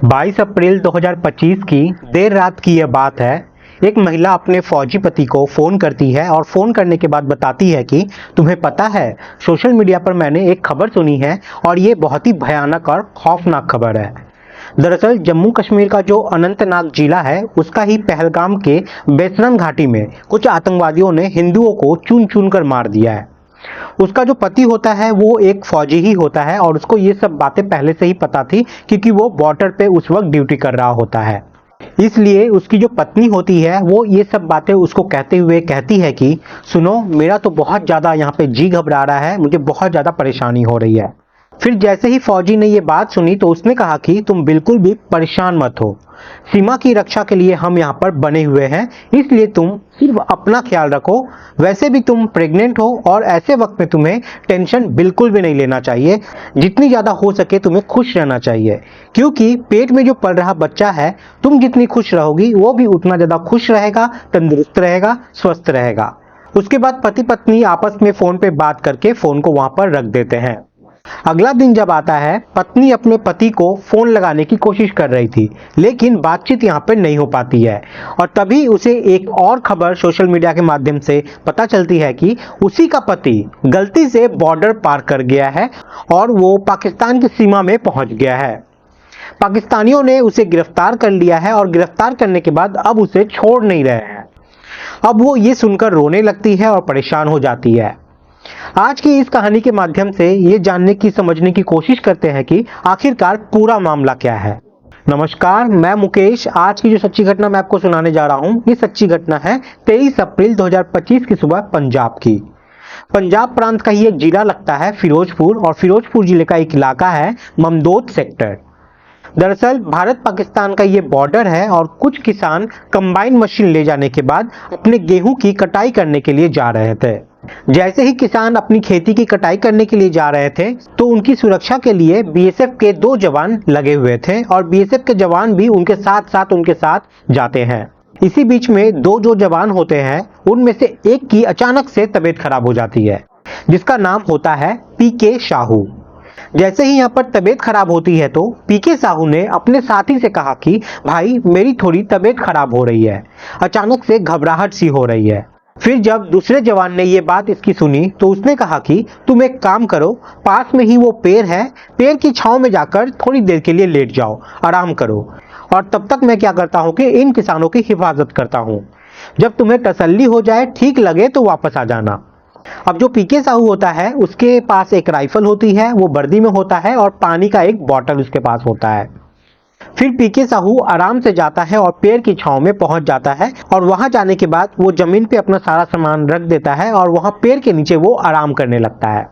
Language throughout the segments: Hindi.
22 अप्रैल 2025 की देर रात की यह बात है। एक महिला अपने फौजी पति को फ़ोन करती है और फ़ोन करने के बाद बताती है कि तुम्हें पता है, सोशल मीडिया पर मैंने एक खबर सुनी है और ये बहुत ही भयानक और खौफनाक खबर है। दरअसल जम्मू कश्मीर का जो अनंतनाग जिला है, उसका ही पहलगाम के बेसरन घाटी में कुछ आतंकवादियों ने हिंदुओं को चुन चुन कर मार दिया है। उसका जो पति होता है वो एक फौजी ही होता है और उसको ये सब बातें पहले से ही पता थी, क्योंकि वो बॉर्डर पे उस वक्त ड्यूटी कर रहा होता है। इसलिए उसकी जो पत्नी होती है वो ये सब बातें उसको कहते हुए कहती है कि सुनो, मेरा तो बहुत ज़्यादा यहाँ पे जी घबरा रहा है, मुझे बहुत ज़्यादा परेशानी हो रही है। फिर जैसे ही फौजी ने ये बात सुनी तो उसने कहा कि तुम बिल्कुल भी परेशान मत हो, सीमा की रक्षा के लिए हम यहाँ पर बने हुए हैं, इसलिए तुम सिर्फ अपना ख्याल रखो। वैसे भी तुम प्रेग्नेंट हो और ऐसे वक्त में तुम्हें टेंशन बिल्कुल भी नहीं लेना चाहिए। जितनी ज़्यादा हो सके तुम्हें खुश रहना चाहिए, क्योंकि पेट में जो पल रहा बच्चा है, तुम जितनी खुश रहोगी वो भी उतना ज़्यादा खुश रहेगा, तंदुरुस्त रहेगा, स्वस्थ रहेगा। उसके बाद पति पत्नी आपस में फ़ोन पे बात करके फ़ोन को वहाँ पर रख देते हैं। अगला दिन जब आता है, पत्नी अपने पति को फोन लगाने की कोशिश कर रही थी, लेकिन बातचीत यहाँ पर नहीं हो पाती है। और तभी उसे एक और खबर सोशल मीडिया के माध्यम से पता चलती है कि उसी का पति गलती से बॉर्डर पार कर गया है और वो पाकिस्तान की सीमा में पहुंच गया है। पाकिस्तानियों ने उसे गिरफ्तार कर लिया है और गिरफ्तार करने के बाद अब उसे छोड़ नहीं रहे हैं। अब वो ये सुनकर रोने लगती है और परेशान हो जाती है। आज की इस कहानी के माध्यम से ये जानने की समझने की कोशिश करते हैं कि आखिरकार पूरा मामला क्या है। नमस्कार, मैं मुकेश। आज की जो सच्ची घटना मैं आपको सुनाने जा रहा हूँ, ये सच्ची घटना है 23 अप्रैल 2025 की सुबह पंजाब की। पंजाब प्रांत का ही एक जिला लगता है फिरोजपुर, और फिरोजपुर जिले का एक इलाका है ममदोद सेक्टर। दरअसल भारत पाकिस्तान का ये बॉर्डर है और कुछ किसान कंबाइन मशीन ले जाने के बाद अपने गेहूं की कटाई करने के लिए जा रहे थे। जैसे ही किसान अपनी खेती की कटाई करने के लिए जा रहे थे तो उनकी सुरक्षा के लिए बीएसएफ के 2 जवान लगे हुए थे और बीएसएफ के जवान भी उनके साथ जाते हैं। इसी बीच में 2 जो जवान होते हैं उनमें से एक की अचानक से तबीयत खराब हो जाती है, जिसका नाम होता है पीके साहू। जैसे ही यहाँ पर तबीयत खराब होती है तो पीके साहू ने अपने साथी से कहा कि भाई, मेरी थोड़ी तबीयत खराब हो रही है, अचानक से घबराहट सी हो रही है। फिर जब दूसरे जवान ने ये बात इसकी सुनी तो उसने कहा कि तुम एक काम करो, पास में ही वो पेड़ है, पेड़ की छांव में जाकर थोड़ी देर के लिए लेट जाओ, आराम करो, और तब तक मैं क्या करता हूँ कि इन किसानों की हिफाजत करता हूँ। जब तुम्हें तसल्ली हो जाए, ठीक लगे तो वापस आ जाना। अब जो पीके साहू होता है उसके पास एक राइफल होती है, वो वर्दी में होता है, और पानी का एक बॉटल उसके पास होता है। फिर पीके साहू आराम से जाता है और पेड़ की छांव में पहुंच जाता है, और वहां जाने के बाद वो जमीन पे अपना सारा सामान रख देता है और वहां पेड़ के नीचे वो आराम करने लगता है।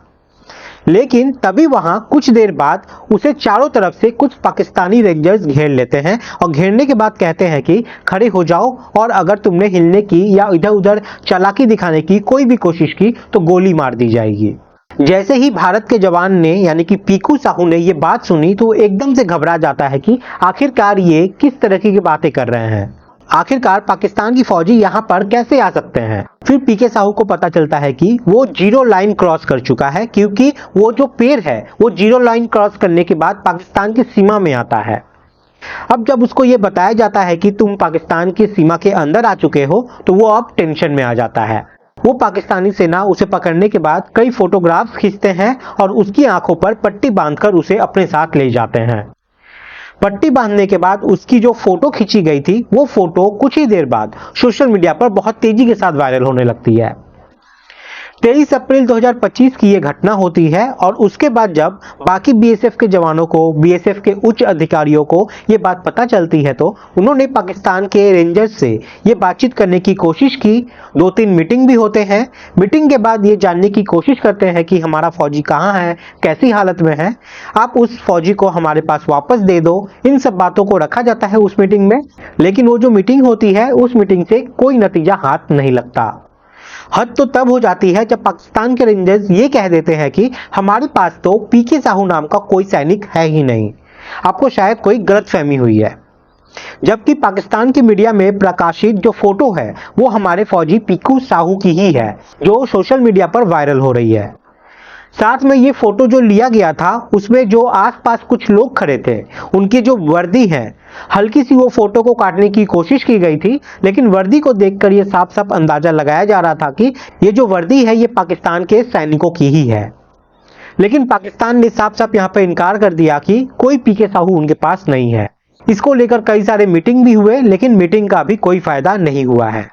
लेकिन तभी वहां कुछ देर बाद उसे चारों तरफ से कुछ पाकिस्तानी रेंजर्स घेर लेते हैं और घेरने के बाद कहते हैं कि खड़े हो जाओ, और अगर तुमने हिलने की या इधर उधर चालाकी दिखाने की कोई भी कोशिश की तो गोली मार दी जाएगी। जैसे ही भारत के जवान ने यानी कि पीकू साहू ने ये बात सुनी तो एकदम से घबरा जाता है कि आखिरकार ये किस तरह की बातें कर रहे हैं, आखिरकार पाकिस्तान की फौजी यहाँ पर कैसे आ सकते हैं। फिर पीके साहू को पता चलता है कि वो 0 लाइन क्रॉस कर चुका है, क्योंकि वो जो पेड़ है वो 0 लाइन क्रॉस करने के बाद पाकिस्तान की सीमा में आता है। अब जब उसको ये बताया जाता है कि तुम पाकिस्तान की सीमा के अंदर आ चुके हो तो वो अब टेंशन में आ जाता है। वो पाकिस्तानी सेना उसे पकड़ने के बाद कई फोटोग्राफ्स खींचते हैं और उसकी आंखों पर पट्टी बांधकर उसे अपने साथ ले जाते हैं। पट्टी बांधने के बाद उसकी जो फोटो खींची गई थी वो फोटो कुछ ही देर बाद सोशल मीडिया पर बहुत तेजी के साथ वायरल होने लगती है। 23 अप्रैल 2025 की ये घटना होती है, और उसके बाद जब बाकी बीएसएफ के जवानों को, बीएसएफ के उच्च अधिकारियों को ये बात पता चलती है तो उन्होंने पाकिस्तान के रेंजर्स से ये बातचीत करने की कोशिश की। 2-3 मीटिंग भी होते हैं। मीटिंग के बाद ये जानने की कोशिश करते हैं कि हमारा फौजी कहाँ है, कैसी हालत में है, आप उस फौजी को हमारे पास वापस दे दो। इन सब बातों को रखा जाता है उस मीटिंग में, लेकिन वो जो मीटिंग होती है उस मीटिंग से कोई नतीजा हाथ नहीं लगता। हद तो तब हो जाती है जब पाकिस्तान के रेंजर्स ये कह देते हैं कि हमारे पास तो पीके साहू नाम का कोई सैनिक है ही नहीं, आपको शायद कोई गलतफहमी हुई है। जबकि पाकिस्तान की मीडिया में प्रकाशित जो फोटो है वो हमारे फौजी पीकू साहू की ही है, जो सोशल मीडिया पर वायरल हो रही है। साथ में ये फोटो जो लिया गया था उसमें जो आसपास कुछ लोग खड़े थे, उनकी जो वर्दी है, हल्की सी वो फोटो को काटने की कोशिश की गई थी, लेकिन वर्दी को देखकर ये साफ साफ अंदाजा लगाया जा रहा था कि ये जो वर्दी है ये पाकिस्तान के सैनिकों की ही है। लेकिन पाकिस्तान ने साफ साफ यहाँ पर इनकार कर दिया कि कोई पीके साहू उनके पास नहीं है। इसको लेकर कई सारे मीटिंग भी हुए, लेकिन मीटिंग का भी कोई फायदा नहीं हुआ है।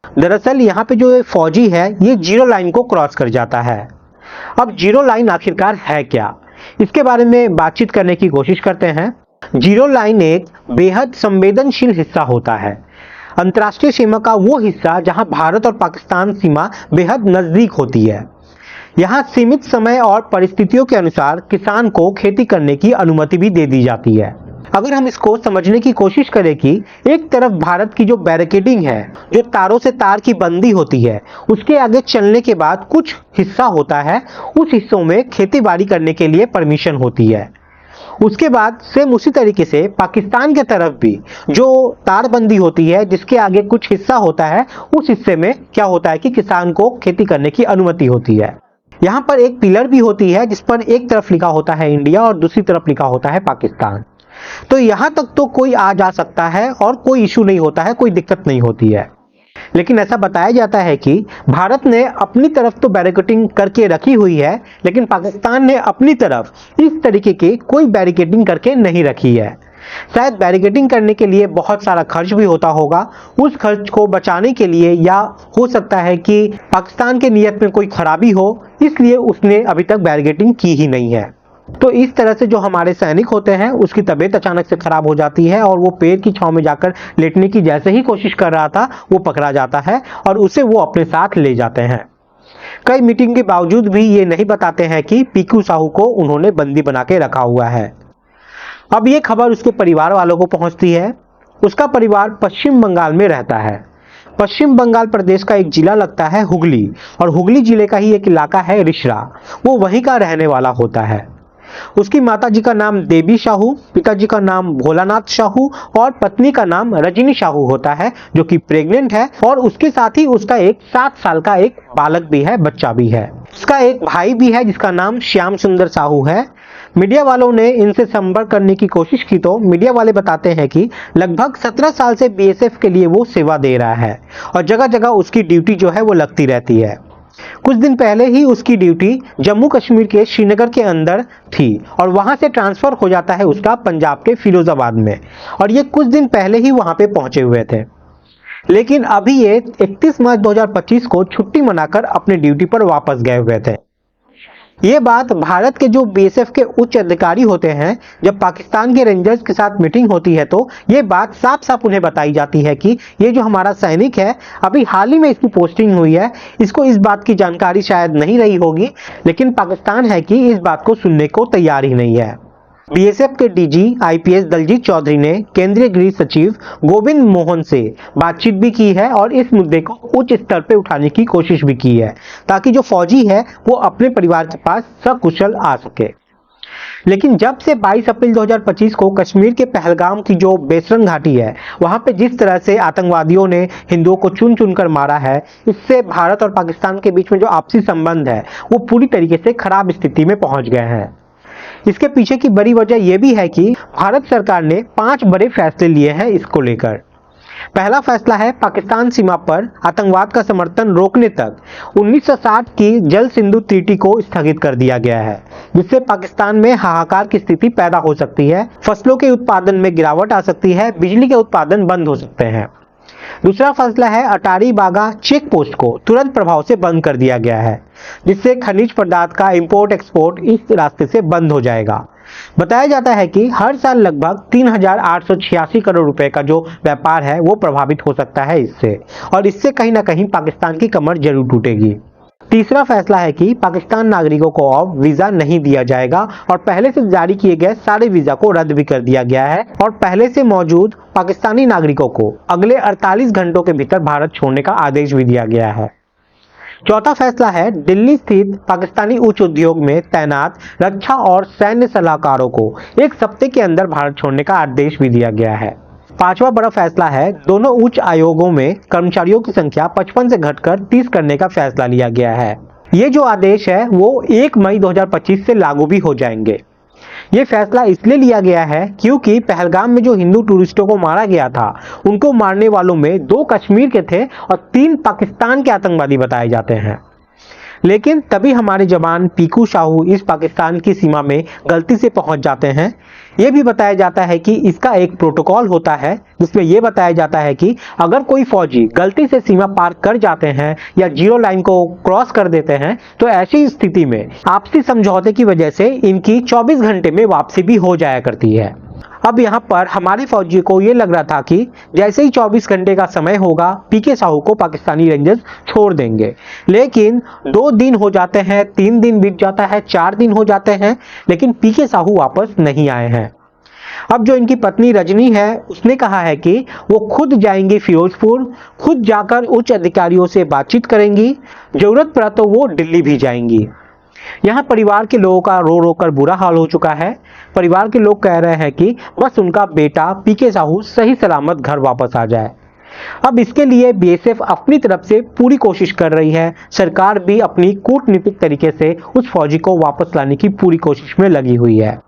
दरअसल यहाँ पे जो फौजी है ये जीरो लाइन को क्रॉस कर जाता है। अब जीरो लाइन आखिरकार है क्या, इसके बारे में बातचीत करने की कोशिश करते हैं। जीरो लाइन एक बेहद संवेदनशील हिस्सा होता है, अंतर्राष्ट्रीय सीमा का वो हिस्सा जहां भारत और पाकिस्तान सीमा बेहद नजदीक होती है। यहाँ सीमित समय और परिस्थितियों के अनुसार किसान को खेती करने की अनुमति भी दे दी जाती है। अगर हम इसको समझने की कोशिश करें कि एक तरफ भारत की जो बैरिकेडिंग है, जो तारों से तार की बंदी होती है, उसके आगे चलने के बाद कुछ हिस्सा होता है, उस हिस्सों में खेती बाड़ी करने के लिए परमिशन होती है। उसके बाद सेम उसी तरीके से पाकिस्तान के तरफ भी जो तारबंदी होती है, जिसके आगे कुछ हिस्सा होता है, उस हिस्से में क्या होता है कि किसान को खेती करने की अनुमति होती है। यहाँ पर एक पिलर भी होती है जिस पर एक तरफ लिखा होता है इंडिया और दूसरी तरफ लिखा होता है पाकिस्तान। तो यहाँ तक तो कोई आ जा सकता है और कोई इशू नहीं होता है, कोई दिक्कत नहीं होती है। लेकिन ऐसा बताया जाता है कि भारत ने अपनी तरफ तो बैरिकेडिंग करके रखी हुई है, लेकिन पाकिस्तान ने अपनी तरफ इस तरीके की कोई बैरिकेडिंग करके नहीं रखी है। शायद बैरिकेडिंग करने के लिए बहुत सारा खर्च भी होता होगा, उस खर्च को बचाने के लिए, या हो सकता है कि पाकिस्तान के नियत में कोई खराबी हो, इसलिए उसने अभी तक बैरिकेडिंग की ही नहीं है। तो इस तरह से जो हमारे सैनिक होते हैं उसकी तबीयत अचानक से खराब हो जाती है और वो पेड़ की छांव में जाकर लेटने की जैसे ही कोशिश कर रहा था, वो पकड़ा जाता है और उसे वो अपने साथ ले जाते हैं। कई मीटिंग के बावजूद भी ये नहीं बताते हैं कि पीकू साहू को उन्होंने बंदी बना के रखा हुआ है। अब ये खबर उसके परिवार वालों को पहुंचती है। उसका परिवार पश्चिम बंगाल में रहता है। पश्चिम बंगाल प्रदेश का एक जिला लगता है हुगली, और हुगली जिले का ही एक इलाका है रिश्रा, वो वहीं का रहने वाला होता है। उसकी माता जी का नाम देवी साहू, पिताजी का नाम भोलानाथ साहू और पत्नी का नाम रजनी साहू होता है, जो कि प्रेग्नेंट है, और उसके साथ ही उसका एक 7 साल का एक बालक भी है, बच्चा भी है। उसका एक भाई भी है जिसका नाम श्याम सुंदर साहू है। मीडिया वालों ने इनसे संपर्क करने की कोशिश की तो मीडिया वाले बताते हैं कि लगभग 17 साल से बीएसएफ के लिए वो सेवा दे रहा है और जगह जगह उसकी ड्यूटी जो है वो लगती रहती है। कुछ दिन पहले ही उसकी ड्यूटी जम्मू कश्मीर के श्रीनगर के अंदर थी और वहां से ट्रांसफर हो जाता है उसका पंजाब के फिरोजाबाद में, और ये कुछ दिन पहले ही वहां पे पहुंचे हुए थे। लेकिन अभी ये 31 मार्च 2025 को छुट्टी मनाकर अपने ड्यूटी पर वापस गए हुए थे। ये बात भारत के जो बीएसएफ के उच्च अधिकारी होते हैं, जब पाकिस्तान के रेंजर्स के साथ मीटिंग होती है तो ये बात साफ साफ उन्हें बताई जाती है कि ये जो हमारा सैनिक है, अभी हाल ही में इसकी पोस्टिंग हुई है, इसको इस बात की जानकारी शायद नहीं रही होगी, लेकिन पाकिस्तान है कि इस बात को सुनने को तैयार ही नहीं है। बीएसएफ के डीजी आईपीएस दलजीत चौधरी ने केंद्रीय गृह सचिव गोविंद मोहन से बातचीत भी की है और इस मुद्दे को उच्च स्तर पे उठाने की कोशिश भी की है, ताकि जो फौजी है वो अपने परिवार के पास सकुशल आ सके। लेकिन जब से 22 अप्रैल 2025 को कश्मीर के पहलगाम की जो बेसरंग घाटी है, वहां पे जिस तरह से आतंकवादियों ने हिंदुओं को चुन चुन कर मारा है, इससे भारत और पाकिस्तान के बीच में जो आपसी संबंध है वो पूरी तरीके से खराब स्थिति में पहुंच गए हैं। इसके पीछे की बड़ी वजह यह भी है कि भारत सरकार ने 5 बड़े फैसले लिए हैं इसको लेकर। पहला फैसला है पाकिस्तान सीमा पर आतंकवाद का समर्थन रोकने तक 1960 की जल सिंधु ट्रीटी को स्थगित कर दिया गया है, जिससे पाकिस्तान में हाहाकार की स्थिति पैदा हो सकती है, फसलों के उत्पादन में गिरावट आ सकती है, बिजली के उत्पादन बंद हो सकते हैं। दूसरा फैसला है अटारी बागा चेक पोस्ट को तुरंत प्रभाव से बंद कर दिया गया है, जिससे खनिज पदार्थ का इंपोर्ट एक्सपोर्ट इस रास्ते से बंद हो जाएगा। बताया जाता है कि हर साल लगभग 3,886 करोड़ रुपए का जो व्यापार है वो प्रभावित हो सकता है इससे, और इससे कहीं ना कहीं पाकिस्तान की कमर जरूर टूटेगी। तीसरा फैसला है कि पाकिस्तान नागरिकों को अब वीजा नहीं दिया जाएगा और पहले से जारी किए गए सारे वीजा को रद्द भी कर दिया गया है, और पहले से मौजूद पाकिस्तानी नागरिकों को अगले 48 घंटों के भीतर भारत छोड़ने का आदेश भी दिया गया है। चौथा फैसला है दिल्ली स्थित पाकिस्तानी उच्च उद्योग में तैनात रक्षा और सैन्य सलाहकारों को 1 हफ्ते के अंदर भारत छोड़ने का आदेश भी दिया गया है। पांचवा बड़ा फैसला है दोनों उच्च आयोगों में कर्मचारियों की संख्या 55 से घटकर 30 करने का फैसला लिया गया है। ये जो आदेश है वो 1 मई 2025 से लागू भी हो जाएंगे। ये फैसला इसलिए लिया गया है क्योंकि पहलगाम में जो हिंदू टूरिस्टों को मारा गया था, उनको मारने वालों में 2 कश्मीर के थे और 3 पाकिस्तान के आतंकवादी बताए जाते हैं। लेकिन तभी हमारे जवान पीकू साहू इस पाकिस्तान की सीमा में गलती से पहुंच जाते हैं। यह भी बताया जाता है कि इसका एक प्रोटोकॉल होता है जिसमें यह बताया जाता है कि अगर कोई फौजी गलती से सीमा पार कर जाते हैं या जीरो लाइन को क्रॉस कर देते हैं तो ऐसी स्थिति में आपसी समझौते की वजह से इनकी 24 घंटे में वापसी भी हो जाया करती है। अब यहाँ पर हमारे फौजी को ये लग रहा था कि जैसे ही 24 घंटे का समय होगा पीके साहू को पाकिस्तानी रेंजर्स छोड़ देंगे, लेकिन 2 दिन हो जाते हैं, 3 दिन बीत जाता है, 4 दिन हो जाते हैं, लेकिन पीके साहू वापस नहीं आए हैं। अब जो इनकी पत्नी रजनी है उसने कहा है कि वो खुद जाएंगी फिरोजपुर, खुद जाकर उच्च अधिकारियों से बातचीत करेंगी, जरूरत पड़ा तो वो दिल्ली भी जाएंगी। यहाँ परिवार के लोगों का रो रो कर बुरा हाल हो चुका है। परिवार के लोग कह रहे हैं कि बस उनका बेटा पीके साहू सही सलामत घर वापस आ जाए। अब इसके लिए बीएसएफ अपनी तरफ से पूरी कोशिश कर रही है, सरकार भी अपनी कूटनीतिक तरीके से उस फौजी को वापस लाने की पूरी कोशिश में लगी हुई है।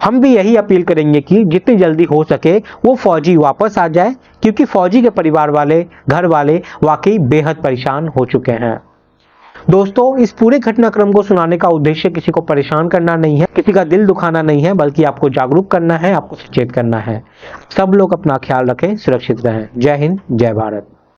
हम भी यही अपील करेंगे कि जितनी जल्दी हो सके वो फौजी वापस आ जाए, क्योंकि फौजी के परिवार वाले, घर वाले वाकई बेहद परेशान हो चुके हैं। दोस्तों, इस पूरे घटनाक्रम को सुनाने का उद्देश्य किसी को परेशान करना नहीं है, किसी का दिल दुखाना नहीं है, बल्कि आपको जागरूक करना है, आपको सचेत करना है। सब लोग अपना ख्याल रखें, सुरक्षित रहें। जय हिंद, जय भारत।